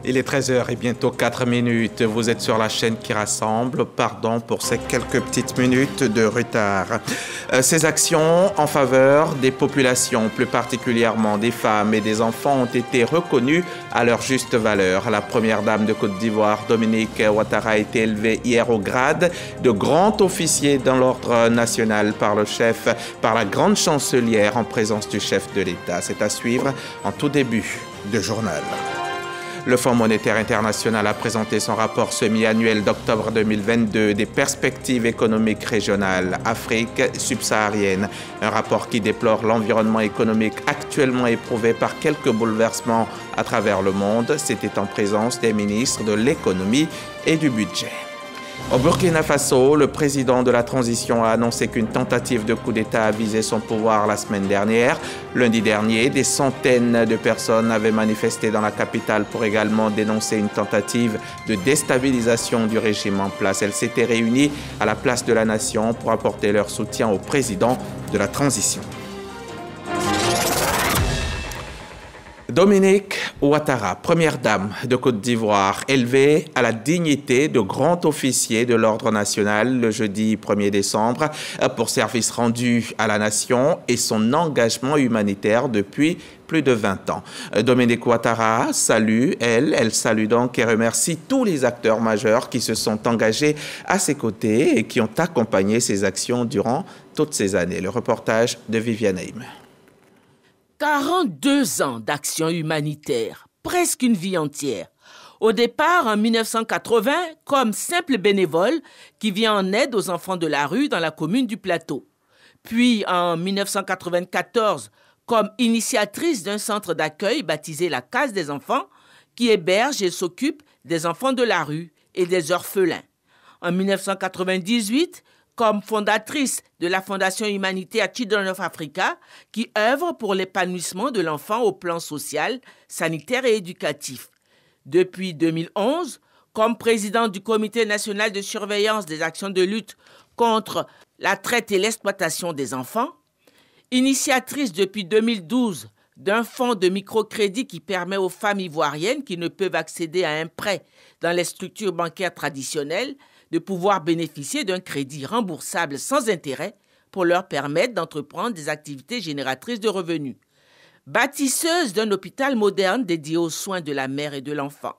Il est 13h et bientôt 4 minutes. Vous êtes sur la chaîne qui rassemble. Pardon pour ces quelques petites minutes de retard. Ces actions en faveur des populations, plus particulièrement des femmes et des enfants, ont été reconnues à leur juste valeur. La première dame de Côte d'Ivoire, Dominique Ouattara, a été élevée hier au grade de grand officier dans l'ordre national par la grande chancelière en présence du chef de l'État. C'est à suivre en tout début de journal. Le Fonds monétaire international a présenté son rapport semi-annuel d'octobre 2022 des perspectives économiques régionales Afrique subsaharienne. Un rapport qui déplore l'environnement économique actuellement éprouvé par quelques bouleversements à travers le monde. C'était en présence des ministres de l'économie et du budget. Au Burkina Faso, le président de la transition a annoncé qu'une tentative de coup d'État a visé son pouvoir la semaine dernière. Lundi dernier, des centaines de personnes avaient manifesté dans la capitale pour également dénoncer une tentative de déstabilisation du régime en place. Elles s'étaient réunies à la place de la Nation pour apporter leur soutien au président de la transition. Dominique Ouattara, première dame de Côte d'Ivoire, élevée à la dignité de grand officier de l'ordre national le jeudi 1er décembre pour service rendu à la nation et son engagement humanitaire depuis plus de 20 ans. Dominique Ouattara salue, elle salue donc et remercie tous les acteurs majeurs qui se sont engagés à ses côtés et qui ont accompagné ses actions durant toutes ces années. Le reportage de Viviane Haïm. 42 ans d'action humanitaire, presque une vie entière. Au départ, en 1980, comme simple bénévole qui vient en aide aux enfants de la rue dans la commune du Plateau. Puis en 1994, comme initiatrice d'un centre d'accueil baptisé la Case des enfants, qui héberge et s'occupe des enfants de la rue et des orphelins. En 1998, comme fondatrice de la Fondation Humanité à Children of Africa, qui œuvre pour l'épanouissement de l'enfant au plan social, sanitaire et éducatif. Depuis 2011, comme présidente du Comité national de surveillance des actions de lutte contre la traite et l'exploitation des enfants, initiatrice depuis 2012 d'un fonds de microcrédit qui permet aux femmes ivoiriennes qui ne peuvent accéder à un prêt dans les structures bancaires traditionnelles de pouvoir bénéficier d'un crédit remboursable sans intérêt pour leur permettre d'entreprendre des activités génératrices de revenus. Bâtisseuse d'un hôpital moderne dédié aux soins de la mère et de l'enfant.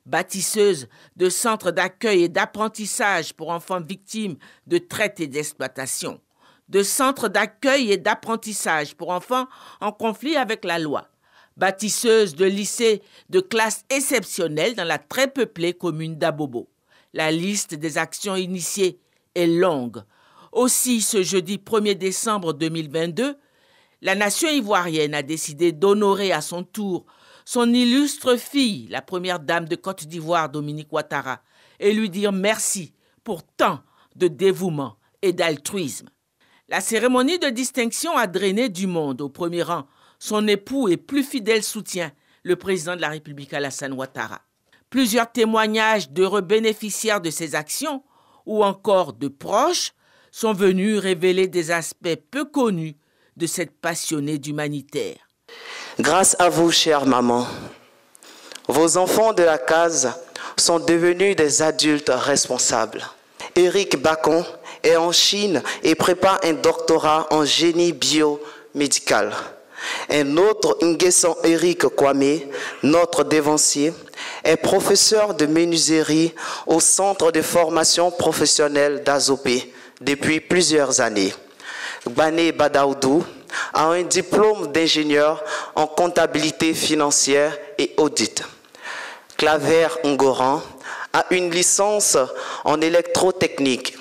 Bâtisseuse de centres d'accueil et d'apprentissage pour enfants victimes de traite et d'exploitation. De centres d'accueil et d'apprentissage pour enfants en conflit avec la loi. Bâtisseuse de lycées de classe exceptionnelle dans la très peuplée commune d'Abobo. La liste des actions initiées est longue. Aussi, ce jeudi 1er décembre 2022, la nation ivoirienne a décidé d'honorer à son tour son illustre fille, la première dame de Côte d'Ivoire, Dominique Ouattara, et lui dire merci pour tant de dévouement et d'altruisme. La cérémonie de distinction a drainé du monde, au premier rang son époux et plus fidèle soutien, le président de la République Alassane Ouattara. Plusieurs témoignages d'heureux bénéficiaires de ces actions, ou encore de proches, sont venus révéler des aspects peu connus de cette passionnée d'humanitaire. Grâce à vous, chère maman, vos enfants de la case sont devenus des adultes responsables. Eric Bacon est en Chine et prépare un doctorat en génie biomédical. Un autre, Nguesson Eric Kwame, notre dévancier, est professeur de menuiserie au centre de formation professionnelle d'Azopé depuis plusieurs années. Gbane Badaoudou a un diplôme d'ingénieur en comptabilité financière et audit. Claver Ngoran a une licence en électrotechnique.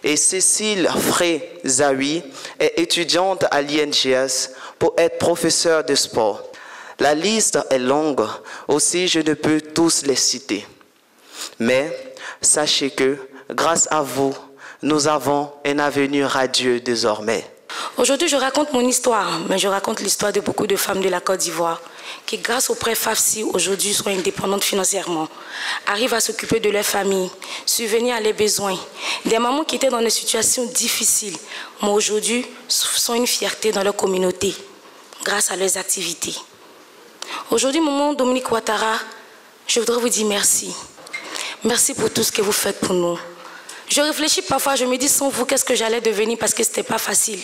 Et Cécile Frey-Zawi est étudiante à l'INGS pour être professeure de sport. La liste est longue, aussi je ne peux tous les citer. Mais sachez que, grâce à vous, nous avons un avenir radieux désormais. Aujourd'hui, je raconte mon histoire, mais je raconte l'histoire de beaucoup de femmes de la Côte d'Ivoire qui, grâce au prêt FAFSI, aujourd'hui sont indépendantes financièrement, arrivent à s'occuper de leur famille, subvenir à leurs besoins. Des mamans qui étaient dans des situations difficiles, mais aujourd'hui sont une fierté dans leur communauté, grâce à leurs activités. Aujourd'hui, maman Dominique Ouattara Je voudrais vous dire merci. Merci pour tout ce que vous faites pour nous. Je réfléchis parfois, je me dis sans vous, qu'est-ce que j'allais devenir parce que ce n'était pas facile.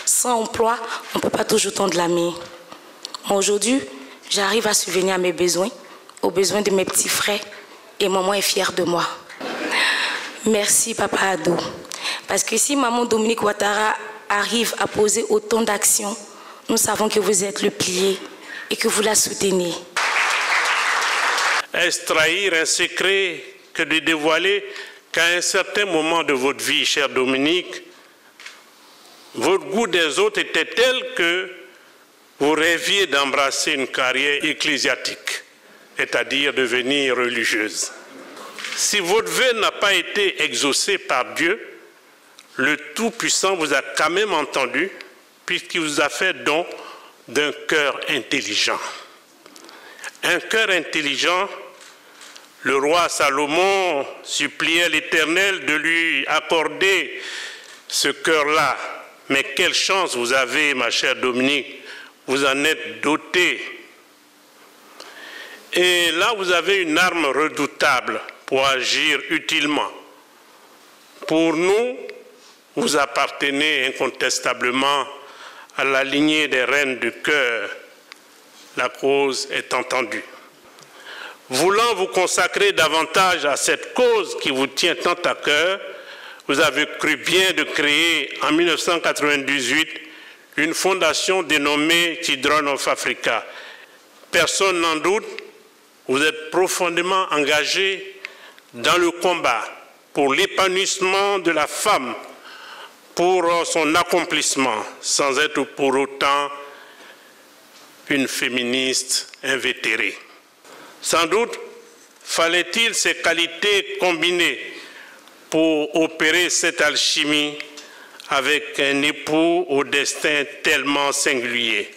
Sans emploi, on ne peut pas toujours tendre la main. Aujourd'hui, j'arrive à subvenir à mes besoins, aux besoins de mes petits frères, et maman est fière de moi. Merci, Papa Ado. Parce que si maman Dominique Ouattara arrive à poser autant d'actions, nous savons que vous êtes le pilier et que vous la soutenez. Est-ce trahir un secret que de dévoiler qu'à un certain moment de votre vie, cher Dominique, votre goût des autres était tel que vous rêviez d'embrasser une carrière ecclésiastique, c'est-à-dire devenir religieuse. Si votre vœu n'a pas été exaucé par Dieu, le Tout-Puissant vous a quand même entendu, puisqu'il vous a fait don d'un cœur intelligent. Un cœur intelligent, le roi Salomon suppliait l'Éternel de lui accorder ce cœur-là. Mais quelle chance vous avez, ma chère Dominique, vous en êtes dotée. Et là, vous avez une arme redoutable pour agir utilement. Pour nous, vous appartenez incontestablement à la lignée des reines du cœur. La cause est entendue. Voulant vous consacrer davantage à cette cause qui vous tient tant à cœur, vous avez cru bien de créer en 1998 une fondation dénommée Children of Africa. Personne n'en doute, vous êtes profondément engagé dans le combat pour l'épanouissement de la femme, pour son accomplissement, sans être pour autant une féministe invétérée. Sans doute fallait-il ces qualités combinées pour opérer cette alchimie avec un époux au destin tellement singulier.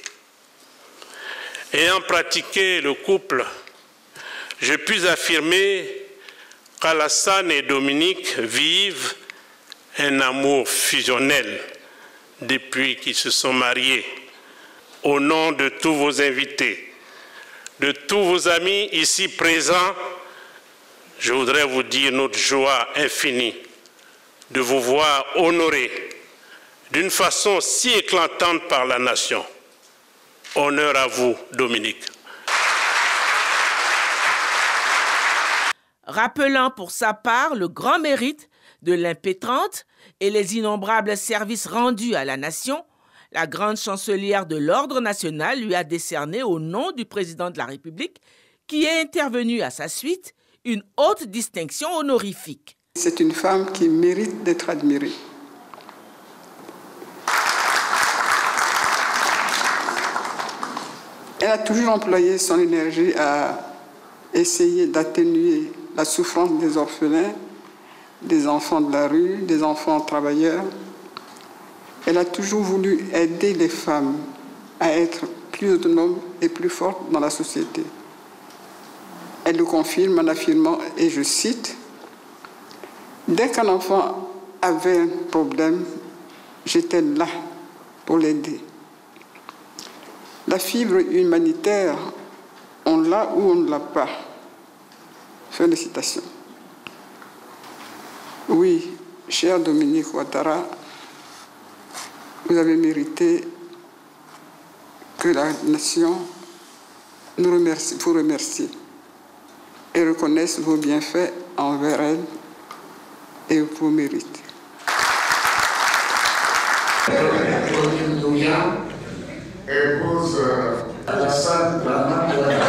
Ayant pratiqué le couple, je puis affirmer qu'Alassane et Dominique vivent un amour fusionnel depuis qu'ils se sont mariés. Au nom de tous vos invités, de tous vos amis ici présents, je voudrais vous dire notre joie infinie de vous voir honorés d'une façon si éclatante par la nation. Honneur à vous, Dominique. Rappelant pour sa part le grand mérite de l'impétrante et les innombrables services rendus à la nation, la grande chancelière de l'Ordre national lui a décerné au nom du président de la République, qui est intervenu à sa suite, une haute distinction honorifique. C'est une femme qui mérite d'être admirée. Elle a toujours employé son énergie à essayer d'atténuer la souffrance des orphelins, des enfants de la rue, des enfants travailleurs. Elle a toujours voulu aider les femmes à être plus autonomes et plus fortes dans la société. Elle le confirme en affirmant, et je cite, « Dès qu'un enfant avait un problème, j'étais là pour l'aider. » La fibre humanitaire, on l'a ou on ne l'a pas. Fin de citation. Oui, cher Dominique Ouattara, vous avez mérité que la nation vous remercie et reconnaisse vos bienfaits envers elle et vos mérites. Épouse Alassane Dramane Ouattara.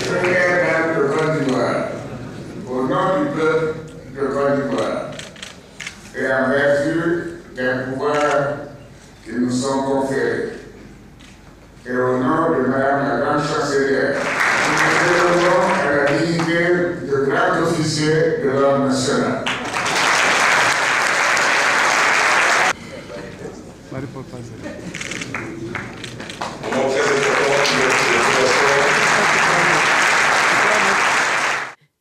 Première dame de Côte d'Ivoire, au nom du peuple de Côte d'Ivoire, et en vertu des pouvoirs qui nous sont conférés, et au nom de Madame la Grande Chancelière, nous nous élevons à la dignité de grand officier de l'Ordre national.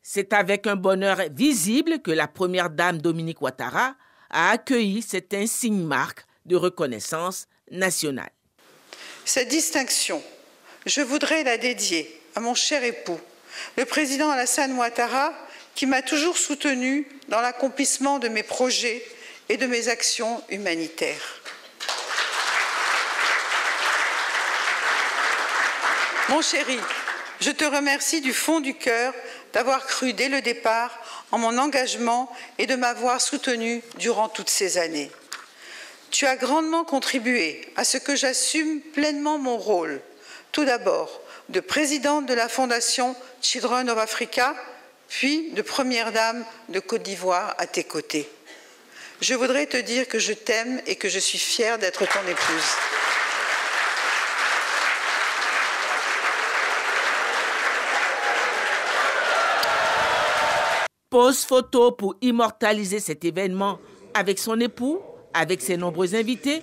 C'est avec un bonheur visible que la première dame Dominique Ouattara a accueilli cette insigne marque de reconnaissance nationale. Cette distinction Je voudrais la dédier à mon cher époux, le président Alassane Ouattara, qui m'a toujours soutenu dans l'accomplissement de mes projets et de mes actions humanitaires. Mon chéri, je te remercie du fond du cœur d'avoir cru dès le départ en mon engagement et de m'avoir soutenu durant toutes ces années. Tu as grandement contribué à ce que j'assume pleinement mon rôle, tout d'abord de présidente de la Fondation Children of Africa, puis de première dame de Côte d'Ivoire à tes côtés. Je voudrais te dire que je t'aime et que je suis fière d'être ton épouse. Pose photo pour immortaliser cet événement avec son époux, avec ses nombreux invités.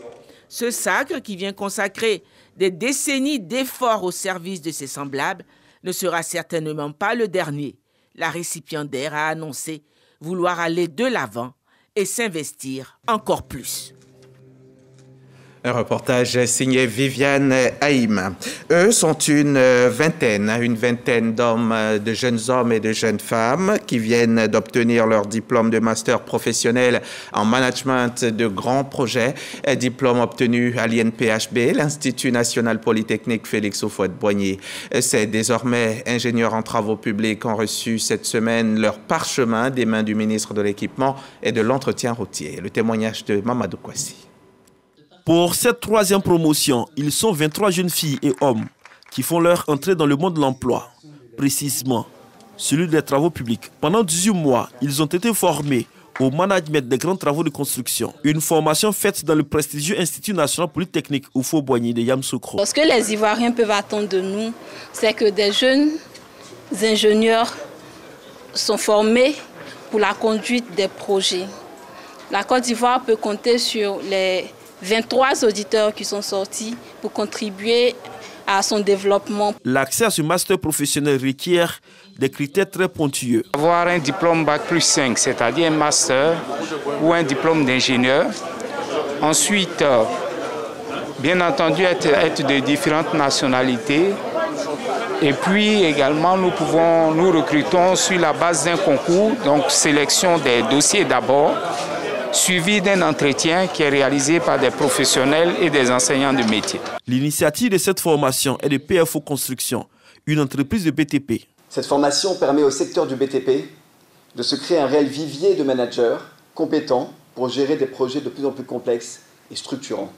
Ce sacre qui vient consacrer des décennies d'efforts au service de ses semblables ne sera certainement pas le dernier. La récipiendaire a annoncé vouloir aller de l'avant et s'investir encore plus. Un reportage signé Viviane Haïm. Eux sont une vingtaine d'hommes, de jeunes hommes et de jeunes femmes qui viennent d'obtenir leur diplôme de master professionnel en management de grands projets. Un diplôme obtenu à l'INPHB, l'Institut national polytechnique Félix Houphouët-Boigny. Ces désormais ingénieurs en travaux publics ont reçu cette semaine leur parchemin des mains du ministre de l'Équipement et de l'Entretien routier. Le témoignage de Mamadou Kouassi. Pour cette troisième promotion, ils sont 23 jeunes filles et hommes qui font leur entrée dans le monde de l'emploi, précisément celui des travaux publics. Pendant 18 mois, ils ont été formés au management des grands travaux de construction. Une formation faite dans le prestigieux Institut national polytechnique Houphouët-Boigny de Yamoussoukro. Ce que les Ivoiriens peuvent attendre de nous, c'est que des jeunes ingénieurs sont formés pour la conduite des projets. La Côte d'Ivoire peut compter sur les 23 auditeurs qui sont sortis pour contribuer à son développement. L'accès à ce master professionnel requiert des critères très pointueux. Avoir un diplôme Bac+5, c'est-à-dire un master ou un diplôme d'ingénieur. Ensuite, bien entendu, être de différentes nationalités. Et puis également, nous recrutons sur la base d'un concours, donc sélection des dossiers d'abord, suivi d'un entretien qui est réalisé par des professionnels et des enseignants de métier. L'initiative de cette formation est de PFO Construction, une entreprise de BTP. Cette formation permet au secteur du BTP de se créer un réel vivier de managers compétents pour gérer des projets de plus en plus complexes et structurants.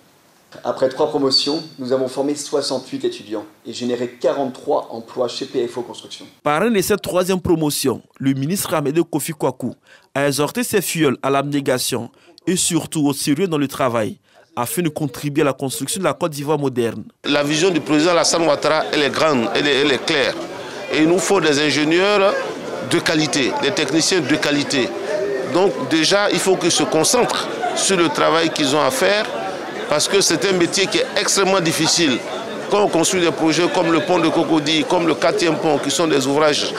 Après 3 promotions, nous avons formé 68 étudiants et généré 43 emplois chez PFO Construction. Parrain de cette troisième promotion, le ministre Amédée Kofi Kwaku a exhorté ses filleuls à l'abnégation et surtout au sérieux dans le travail afin de contribuer à la construction de la Côte d'Ivoire moderne. La vision du président Alassane Ouattara, elle est grande, elle est claire. Et il nous faut des ingénieurs de qualité, des techniciens de qualité. Donc déjà, il faut qu'ils se concentrent sur le travail qu'ils ont à faire, parce que c'est un métier qui est extrêmement difficile. Quand on construit des projets comme le pont de Cocody, comme le 4e pont, qui sont des ouvrages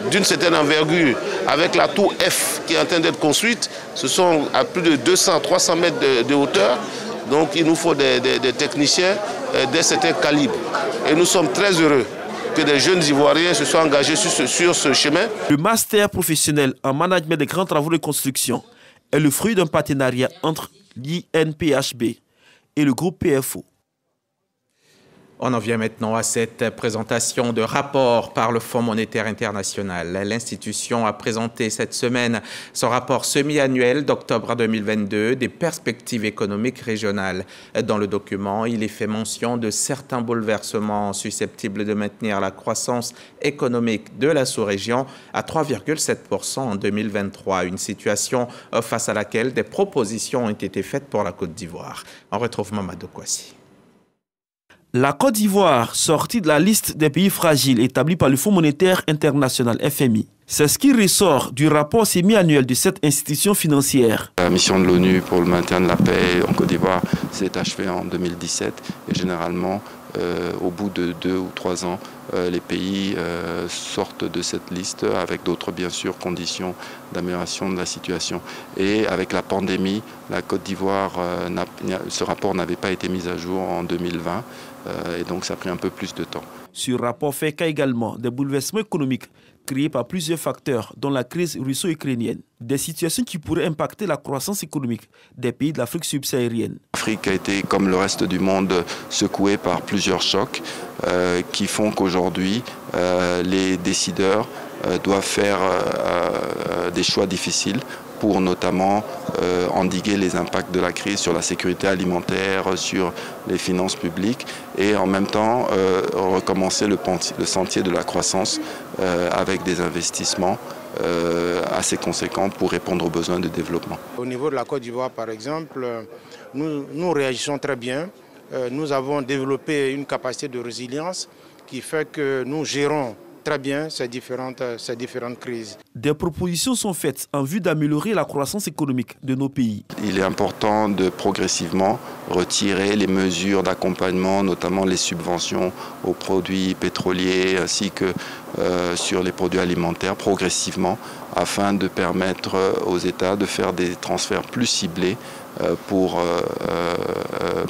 d'une certaine envergure, avec la tour F qui est en train d'être construite, ce sont à plus de 200-300 mètres de hauteur. Donc il nous faut des techniciens d'un certain calibre. Et nous sommes très heureux que des jeunes Ivoiriens se soient engagés sur ce chemin. Le master professionnel en management des grands travaux de construction est le fruit d'un partenariat entre l'INPHB et le groupe PFO. On en vient maintenant à cette présentation de rapport par le Fonds monétaire international. L'institution a présenté cette semaine son rapport semi-annuel d'octobre 2022 des perspectives économiques régionales. Dans le document, il est fait mention de certains bouleversements susceptibles de maintenir la croissance économique de la sous-région à 3,7% en 2023, une situation face à laquelle des propositions ont été faites pour la Côte d'Ivoire. On retrouve Mamadou Kouassi. La Côte d'Ivoire, sortie de la liste des pays fragiles établie par le Fonds monétaire international FMI. C'est ce qui ressort du rapport semi-annuel de cette institution financière. La mission de l'ONU pour le maintien de la paix en Côte d'Ivoire s'est achevée en 2017 et généralement, au bout de 2 ou 3 ans, les pays sortent de cette liste avec d'autres, bien sûr, conditions d'amélioration de la situation. Et avec la pandémie, la Côte d'Ivoire, ce rapport n'avait pas été mis à jour en 2020 et donc ça a pris un peu plus de temps. Ce rapport fait cas également des bouleversements économiques créés par plusieurs facteurs, dont la crise russo-ukrainienne. Des situations qui pourraient impacter la croissance économique des pays de l'Afrique subsaharienne. L'Afrique a été, comme le reste du monde, secouée par plusieurs chocs qui font qu'aujourd'hui, les décideurs doivent faire des choix difficiles pour notamment endiguer les impacts de la crise sur la sécurité alimentaire, sur les finances publiques et en même temps recommencer le sentier de la croissance avec des investissements assez conséquents pour répondre aux besoins de développement. Au niveau de la Côte d'Ivoire, par exemple, nous réagissons très bien. Nous avons développé une capacité de résilience qui fait que nous gérons très bien ces différentes crises. Des propositions sont faites en vue d'améliorer la croissance économique de nos pays. Il est important de progressivement retirer les mesures d'accompagnement, notamment les subventions aux produits pétroliers ainsi que sur les produits alimentaires progressivement afin de permettre aux États de faire des transferts plus ciblés pour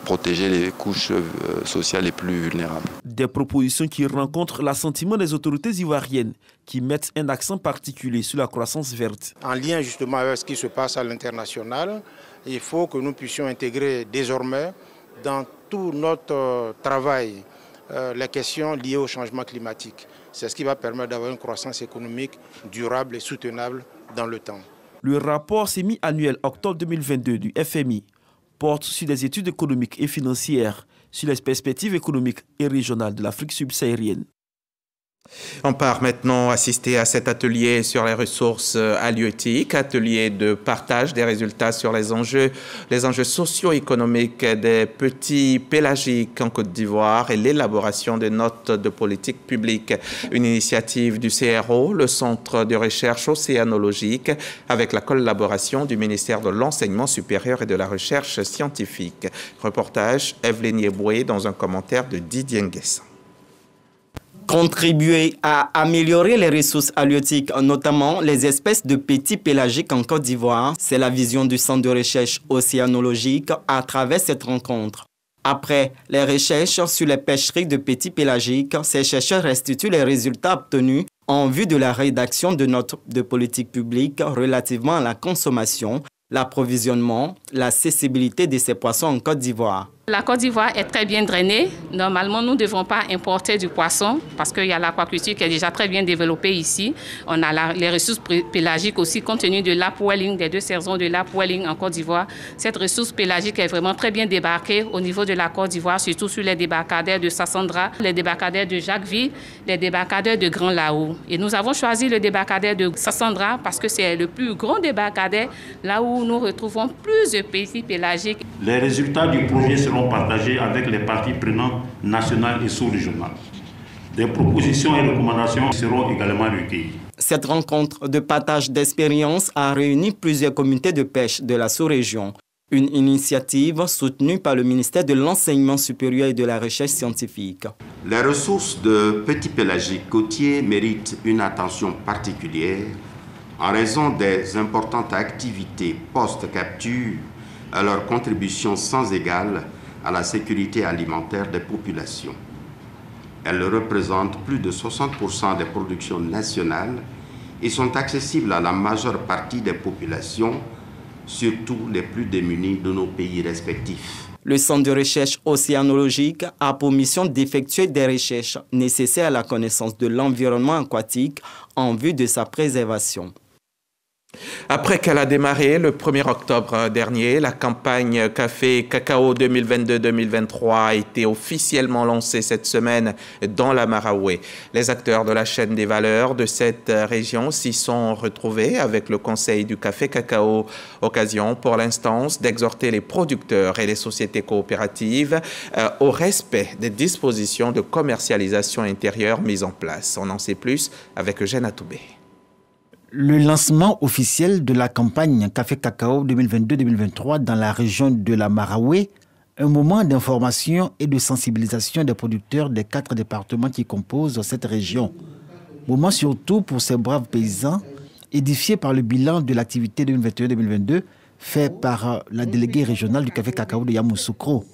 protéger les couches sociales les plus vulnérables. Des propositions qui rencontrent l'assentiment des autorités ivoiriennes qui mettent un accent particulier sur la croissance verte. En lien justement avec ce qui se passe à l'international, il faut que nous puissions intégrer désormais dans tout notre travail les questions liées au changement climatique. C'est ce qui va permettre d'avoir une croissance économique durable et soutenable dans le temps. Le rapport semi-annuel octobre 2022 du FMI porte sur des études économiques et financières sur les perspectives économiques et régionales de l'Afrique subsaharienne. On part maintenant assister à cet atelier sur les ressources halieutiques, atelier de partage des résultats sur les enjeux socio-économiques des petits pélagiques en Côte d'Ivoire et l'élaboration des notes de politique publique. Une initiative du CRO, le Centre de recherche océanologique, avec la collaboration du ministère de l'Enseignement supérieur et de la Recherche scientifique. Reportage Evelyne Yeboué dans un commentaire de Didier Nguessan. Contribuer à améliorer les ressources halieutiques, notamment les espèces de petits pélagiques en Côte d'Ivoire, c'est la vision du Centre de recherche océanologique à travers cette rencontre. Après les recherches sur les pêcheries de petits pélagiques, ces chercheurs restituent les résultats obtenus en vue de la rédaction de notes de politique publique relativement à la consommation, l'approvisionnement, l'accessibilité de ces poissons en Côte d'Ivoire. La Côte d'Ivoire est très bien drainée. Normalement, nous ne devons pas importer du poisson parce qu'il y a l'aquaculture qui est déjà très bien développée ici. On a les ressources pélagiques aussi, compte tenu de l'upwelling, des deux saisons de l'upwelling en Côte d'Ivoire. Cette ressource pélagique est vraiment très bien débarquée au niveau de la Côte d'Ivoire, surtout sur les débarcadères de Sassandra, les débarcadères de Jacquesville, les débarcadères de Grand Lao. Et nous avons choisi le débarcadère de Sassandra parce que c'est le plus grand débarcadère, là où nous retrouvons plus de petits pélagiques. Les résultats du projet seront partagés avec les parties prenantes nationales et sous-régionales. Des propositions et recommandations seront également recueillies. Cette rencontre de partage d'expériences a réuni plusieurs comités de pêche de la sous-région. Une initiative soutenue par le ministère de l'Enseignement supérieur et de la Recherche scientifique. Les ressources de petits pélagiques côtiers méritent une attention particulière en raison des importantes activités post-capture à leur contribution sans égale à la sécurité alimentaire des populations. Elles représentent plus de 60% des productions nationales et sont accessibles à la majeure partie des populations, surtout les plus démunis de nos pays respectifs. Le Centre de recherche océanologique a pour mission d'effectuer des recherches nécessaires à la connaissance de l'environnement aquatique en vue de sa préservation. Après qu'elle a démarré le 1er octobre dernier, la campagne Café Cacao 2022-2023 a été officiellement lancée cette semaine dans la Maraoué. Les acteurs de la chaîne des valeurs de cette région s'y sont retrouvés avec le Conseil du Café Cacao, occasion pour l'instance d'exhorter les producteurs et les sociétés coopératives au respect des dispositions de commercialisation intérieure mises en place. On en sait plus avec Eugène Atoubé. Le lancement officiel de la campagne Café Cacao 2022-2023 dans la région de la Maraoué, un moment d'information et de sensibilisation des producteurs des 4 départements qui composent cette région. Moment surtout pour ces braves paysans, édifiés par le bilan de l'activité 2021-2022 fait par la déléguée régionale du Café Cacao de Yamoussoukro.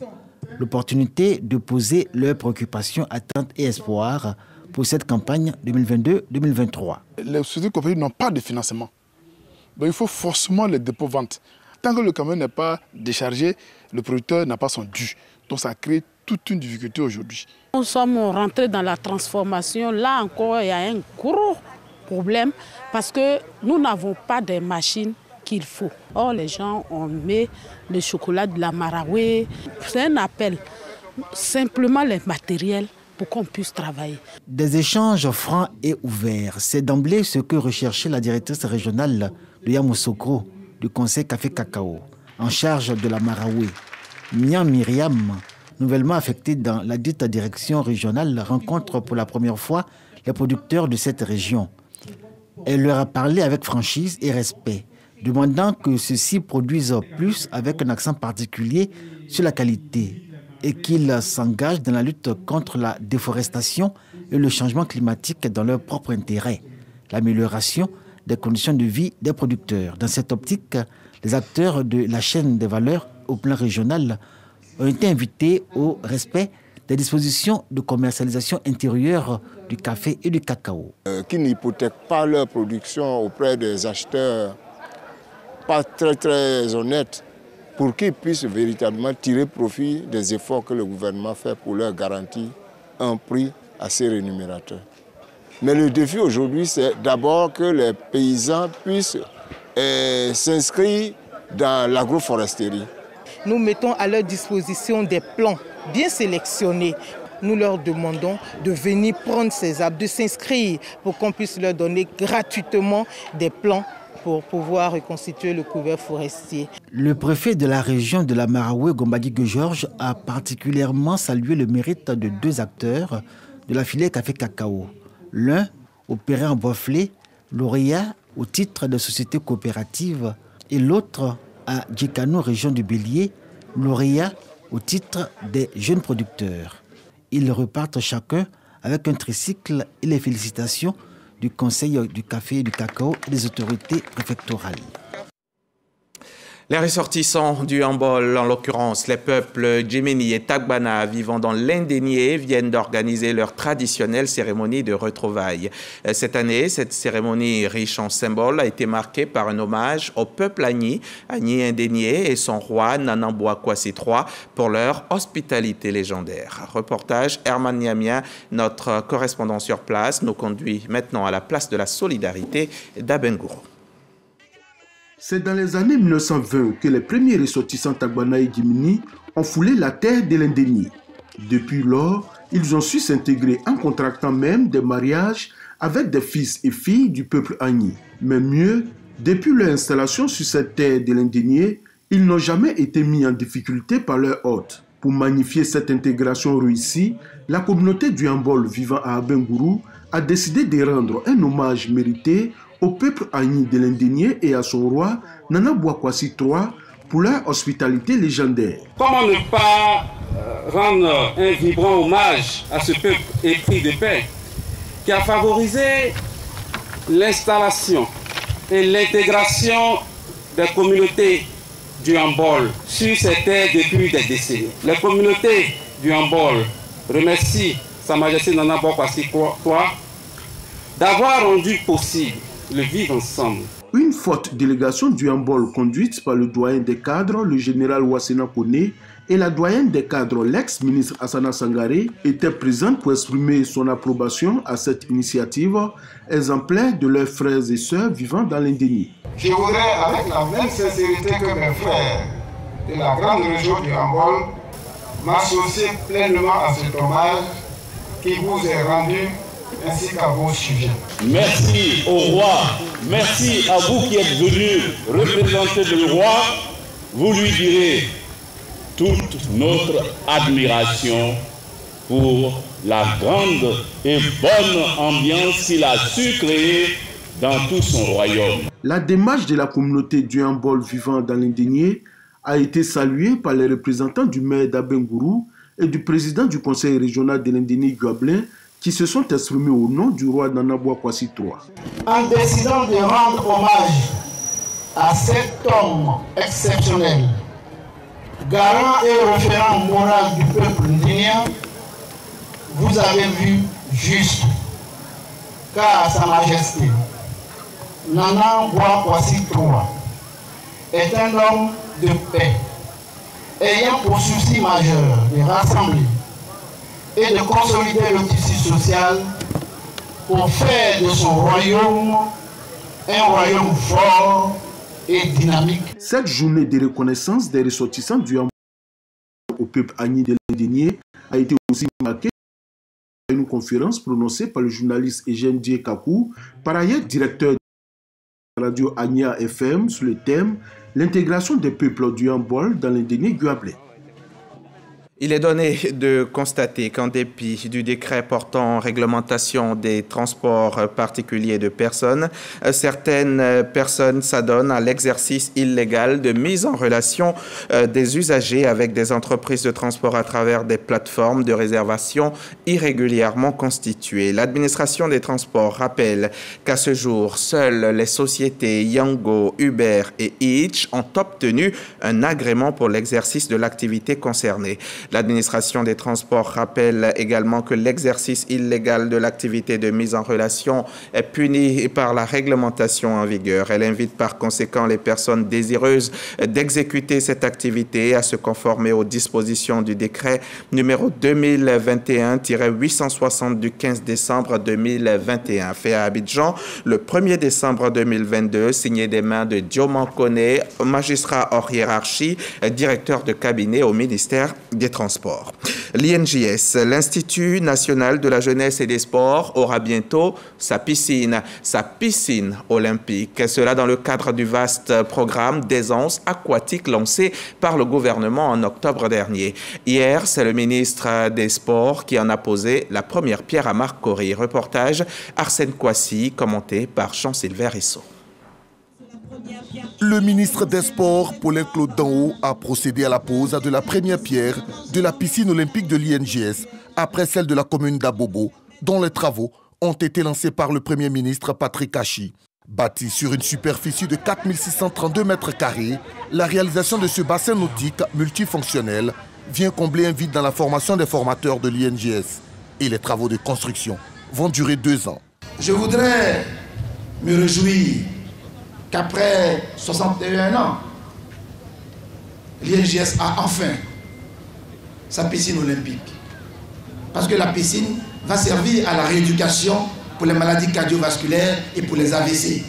l'opportunité de poser leurs préoccupations, attentes et espoirs pour cette campagne 2022-2023. Les sociétés coopératives n'ont pas de financement. Donc il faut forcément les dépôts-ventes. Tant que le camion n'est pas déchargé, le producteur n'a pas son dû. Donc ça crée toute une difficulté aujourd'hui. Nous sommes rentrés dans la transformation. Là encore, il y a un gros problème parce que nous n'avons pas des machines qu'il faut. Or, les gens ont mis le chocolat de la Marawe. C'est un appel. Simplement les matériels pour qu'on puisse travailler. Des échanges francs et ouverts. C'est d'emblée ce que recherchait la directrice régionale de Yamoussoukro du Conseil Café Cacao, en charge de la Marawe. Mian Myriam, nouvellement affectée dans la dite direction régionale, rencontre pour la première fois les producteurs de cette région. Elle leur a parlé avec franchise et respect, demandant que ceux-ci produisent plus avec un accent particulier sur la qualité et qu'ils s'engagent dans la lutte contre la déforestation et le changement climatique dans leur propre intérêt, l'amélioration des conditions de vie des producteurs. Dans cette optique, les acteurs de la chaîne des valeurs au plan régional ont été invités au respect des dispositions de commercialisation intérieure du café et du cacao. Qui n'hypothèquent pas leur production auprès des acheteurs pas très honnêtes pour qu'ils puissent véritablement tirer profit des efforts que le gouvernement fait pour leur garantir un prix assez rémunérateur. Mais le défi aujourd'hui, c'est d'abord que les paysans puissent s'inscrire dans l'agroforesterie. Nous mettons à leur disposition des plans bien sélectionnés. Nous leur demandons de venir prendre ces arbres, de s'inscrire pour qu'on puisse leur donner gratuitement des plans pour pouvoir reconstituer le couvert forestier. Le préfet de la région de la Marawe, Gombadi Georges, a particulièrement salué le mérite de deux acteurs de la filière café-cacao. L'un, opéré en Boiflé, lauréat au titre de société coopérative, et l'autre à Djekano, région du Bélier, lauréat au titre des jeunes producteurs. Ils repartent chacun avec un tricycle et les félicitations du Conseil du café et du cacao et des autorités préfectorales. Les ressortissants du Hambol, en l'occurrence les peuples Djemeni et Tagbana vivant dans l'Indénié, viennent d'organiser leur traditionnelle cérémonie de retrouvailles. Cette année, cette cérémonie riche en symboles a été marquée par un hommage au peuple Agni Indénié et son roi Nanamboa Kwasi III pour leur hospitalité légendaire. Reportage Herman Niamia, notre correspondant sur place, nous conduit maintenant à la place de la solidarité d'Abengourou. C'est dans les années 1920 que les premiers ressortissants Tagbana et Djemeni ont foulé la terre de l'Indénié. Depuis lors, ils ont su s'intégrer en contractant même des mariages avec des fils et filles du peuple Agni. Mais mieux, depuis leur installation sur cette terre de l'Indénié, ils n'ont jamais été mis en difficulté par leurs hôtes. Pour magnifier cette intégration réussie, la communauté du Hambol vivant à Abengourou a décidé de rendre un hommage mérité au peuple Agni de l'Indénié et à son roi Nanamboa Kwasi III pour leur hospitalité légendaire. Comment ne pas rendre un vibrant hommage à ce peuple épris de paix qui a favorisé l'installation et l'intégration des communautés du Hambol sur ces terres depuis des décennies. Les communautés du Hambol remercient Sa Majesté Nanamboa Kwasi III d'avoir rendu possible le vivre ensemble. Une forte délégation du Hambol conduite par le doyen des cadres, le général Wassena Kone, et la doyenne des cadres, l'ex-ministre Assana Sangaré, était présente pour exprimer son approbation à cette initiative, exemplaire de leurs frères et sœurs vivant dans l'Indénié. Je voudrais, avec la même sincérité que mes frères de la grande région du Hambol, m'associer pleinement à cet hommage qui vous est rendu ainsi qu'à vos sujets. Merci au roi, merci à vous qui êtes venus représenter le roi. Vous lui direz toute notre admiration pour la grande et bonne ambiance qu'il a su créer dans tout son royaume. La démarche de la communauté du Hambol vivant dans l'Indénié a été saluée par les représentants du maire d'Abengourou et du président du conseil régional de l'Indénié, Guablin, qui se sont exprimés au nom du roi Nanamboa Kwasi III. En décidant de rendre hommage à cet homme exceptionnel, garant et référent moral du peuple ndénien, vous avez vu juste, car Sa Majesté, Nana Kwasi III, est un homme de paix, ayant pour souci majeur de rassembler et de consolider le tissu social pour faire de son royaume un royaume fort et dynamique. Cette journée de reconnaissance des ressortissants du Yambol au peuple Agni de l'Indénié a été aussi marquée par une conférence prononcée par le journaliste Eugène Kakou, par ailleurs directeur de la radio Agnia FM, sur le thème « L'intégration des peuples du Yambol dans l'Indénié Guablé ». Il est donné de constater qu'en dépit du décret portant réglementation des transports particuliers de personnes, certaines personnes s'adonnent à l'exercice illégal de mise en relation des usagers avec des entreprises de transport à travers des plateformes de réservation irrégulièrement constituées. L'administration des transports rappelle qu'à ce jour, seules les sociétés Yango, Uber et Hitch ont obtenu un agrément pour l'exercice de l'activité concernée. L'administration des transports rappelle également que l'exercice illégal de l'activité de mise en relation est puni par la réglementation en vigueur. Elle invite par conséquent les personnes désireuses d'exécuter cette activité à se conformer aux dispositions du décret numéro 2021-860 du 15 décembre 2021, fait à Abidjan le 1er décembre 2022, signé des mains de Dioman Kone, magistrat hors hiérarchie, directeur de cabinet au ministère des Transports. L'INJS, l'Institut national de la jeunesse et des sports, aura bientôt sa piscine olympique. Cela dans le cadre du vaste programme d'aisance aquatique lancé par le gouvernement en octobre dernier. Hier, c'est le ministre des Sports qui en a posé la première pierre à Marcory. Reportage Arsène Kwasi, commenté par Jean-Sylvain Risso. Le ministre des Sports, Paulin Claude Danhaut, a procédé à la pose de la première pierre de la piscine olympique de l'INJS après celle de la commune d'Abobo, dont les travaux ont été lancés par le Premier ministre Patrick Hachi. Bâti sur une superficie de 4632 mètres carrés, la réalisation de ce bassin nautique multifonctionnel vient combler un vide dans la formation des formateurs de l'INJS. Et les travaux de construction vont durer 2 ans. Je voudrais me réjouir qu'après 61 ans, l'INJS a enfin sa piscine olympique. Parce que la piscine va servir à la rééducation pour les maladies cardiovasculaires et pour les AVC.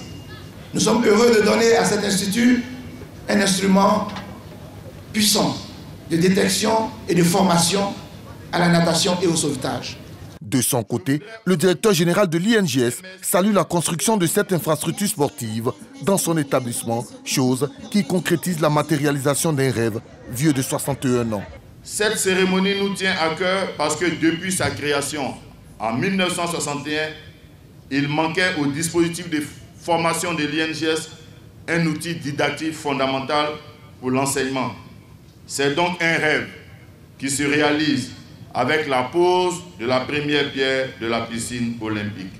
Nous sommes heureux de donner à cet institut un instrument puissant de détection et de formation à la natation et au sauvetage. De son côté, le directeur général de l'INJS salue la construction de cette infrastructure sportive dans son établissement, chose qui concrétise la matérialisation d'un rêve vieux de 61 ans. Cette cérémonie nous tient à cœur parce que depuis sa création en 1961, il manquait au dispositif de formation de l'INJS un outil didactique fondamental pour l'enseignement. C'est donc un rêve qui se réalise avec la pose de la première pierre de la piscine olympique.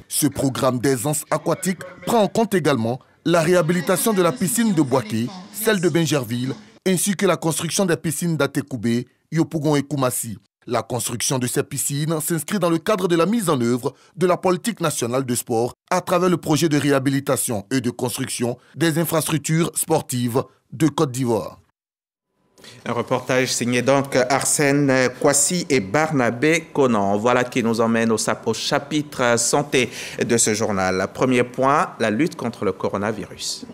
Ce programme d'aisance aquatique prend en compte également la réhabilitation de la piscine de Boaké, celle de Bingerville, ainsi que la construction des piscines d'Atekoubé, Yopougon et Koumassi. La construction de ces piscines s'inscrit dans le cadre de la mise en œuvre de la politique nationale de sport à travers le projet de réhabilitation et de construction des infrastructures sportives de Côte d'Ivoire. Un reportage signé donc Arsène Kwasi et Barnabé Conan. Voilà qui nous emmène au chapitre santé de ce journal. Premier point, la lutte contre le coronavirus.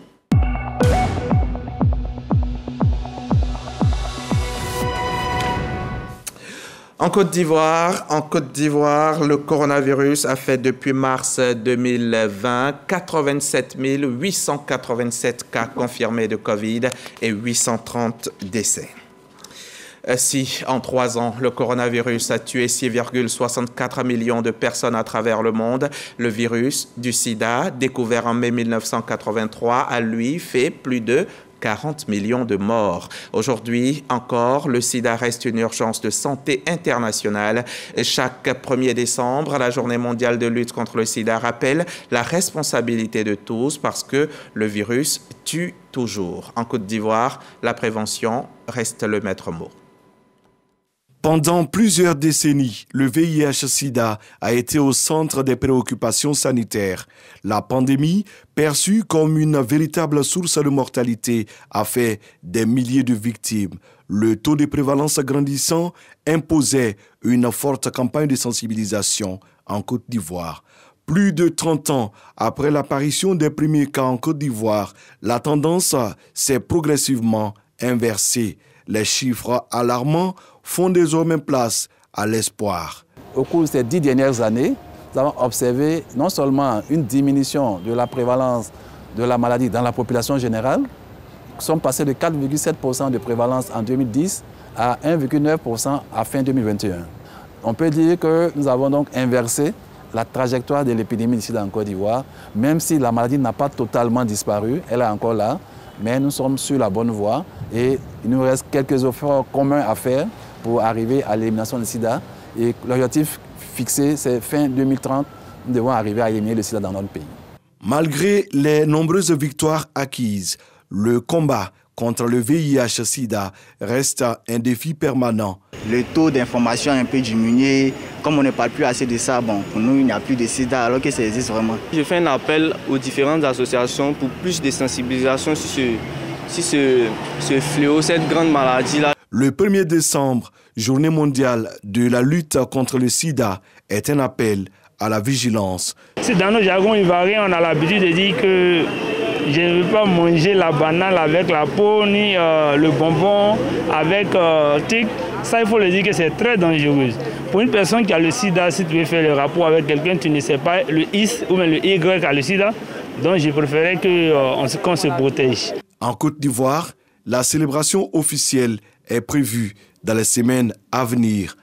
En Côte d'Ivoire, le coronavirus a fait depuis mars 2020 87 887 cas confirmés de Covid et 830 décès. Si, en 3 ans, le coronavirus a tué 6,64 millions de personnes à travers le monde, le virus du sida, découvert en mai 1983, a lui fait plus de 40 millions de morts. Aujourd'hui encore, le sida reste une urgence de santé internationale. Chaque 1er décembre, la journée mondiale de lutte contre le sida rappelle la responsabilité de tous parce que le virus tue toujours. En Côte d'Ivoire, la prévention reste le maître mot. Pendant plusieurs décennies, le VIH-Sida a été au centre des préoccupations sanitaires. La pandémie, perçue comme une véritable source de mortalité, a fait des milliers de victimes. Le taux de prévalence grandissant imposait une forte campagne de sensibilisation en Côte d'Ivoire. Plus de 30 ans après l'apparition des premiers cas en Côte d'Ivoire, la tendance s'est progressivement inversée. Les chiffres alarmants font désormais place à l'espoir. Au cours de ces 10 dernières années, nous avons observé non seulement une diminution de la prévalence de la maladie dans la population générale, nous sommes passés de 4,7% de prévalence en 2010 à 1,9% à fin 2021. On peut dire que nous avons donc inversé la trajectoire de l'épidémie du sida en Côte d'Ivoire, même si la maladie n'a pas totalement disparu, elle est encore là, mais nous sommes sur la bonne voie et il nous reste quelques efforts communs à faire pour arriver à l'élimination du sida. Et l'objectif fixé, c'est fin 2030, nous devons arriver à éliminer le sida dans notre pays. Malgré les nombreuses victoires acquises, le combat contre le VIH-Sida reste un défi permanent. Le taux d'information a un peu diminué. Comme on ne parle plus assez de ça, bon, pour nous, il n'y a plus de sida alors que ça existe vraiment. Je fais un appel aux différentes associations pour plus de sensibilisation sur ce fléau, cette grande maladie-là. Le 1er décembre, journée mondiale de la lutte contre le sida, est un appel à la vigilance. C'est dans nos jargons ivoiriens, on a l'habitude de dire que je ne veux pas manger la banane avec la peau, ni le bonbon avec tic. Ça, il faut le dire que c'est très dangereux. Pour une personne qui a le sida, si tu veux faire le rapport avec quelqu'un, tu ne sais pas le X ou même le Y a le sida. Donc, je préférais qu'on se protège. En Côte d'Ivoire, la célébration officielle est prévue dans les semaines à venir.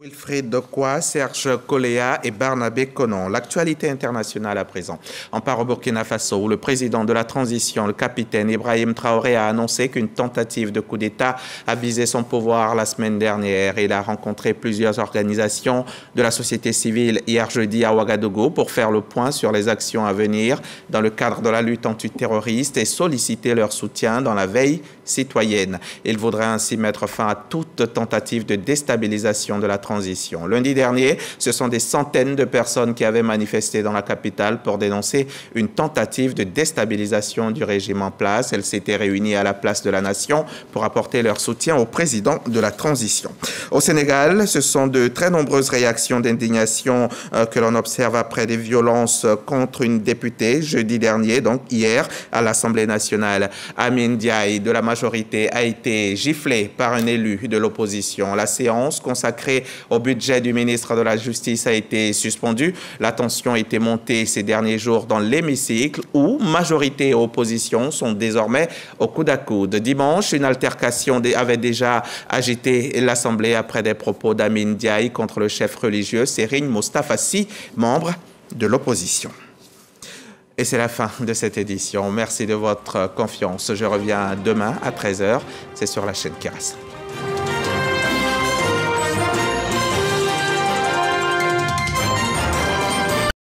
Wilfried Dokwa, Serge Koléa et Barnabé Conon. L'actualité internationale à présent. On part au Burkina Faso où le président de la transition, le capitaine Ibrahim Traoré, a annoncé qu'une tentative de coup d'État a visé son pouvoir la semaine dernière. Il a rencontré plusieurs organisations de la société civile hier jeudi à Ouagadougou pour faire le point sur les actions à venir dans le cadre de la lutte antiterroriste et solliciter leur soutien dans la veille citoyenne. Il voudrait ainsi mettre fin à toute tentative de déstabilisation de la transition. Lundi dernier, ce sont des centaines de personnes qui avaient manifesté dans la capitale pour dénoncer une tentative de déstabilisation du régime en place. Elles s'étaient réunies à la place de la Nation pour apporter leur soutien au président de la transition. Au Sénégal, ce sont de très nombreuses réactions d'indignation que l'on observe après des violences contre une députée jeudi dernier, donc hier, à l'Assemblée nationale. Amine Diaye de la majorité a été giflé par un élu de l'opposition. La séance consacrée au budget du ministre de la Justice a été suspendue. La tension a été montée ces derniers jours dans l'hémicycle où majorité et opposition sont désormais au coude à coude. Dimanche, une altercation avait déjà agité l'Assemblée après des propos d'Amine Diaye contre le chef religieux Serigne Moustapha Sy, membre de l'opposition. Et c'est la fin de cette édition. Merci de votre confiance. Je reviens demain à 13h. C'est sur la chaîne Kiras.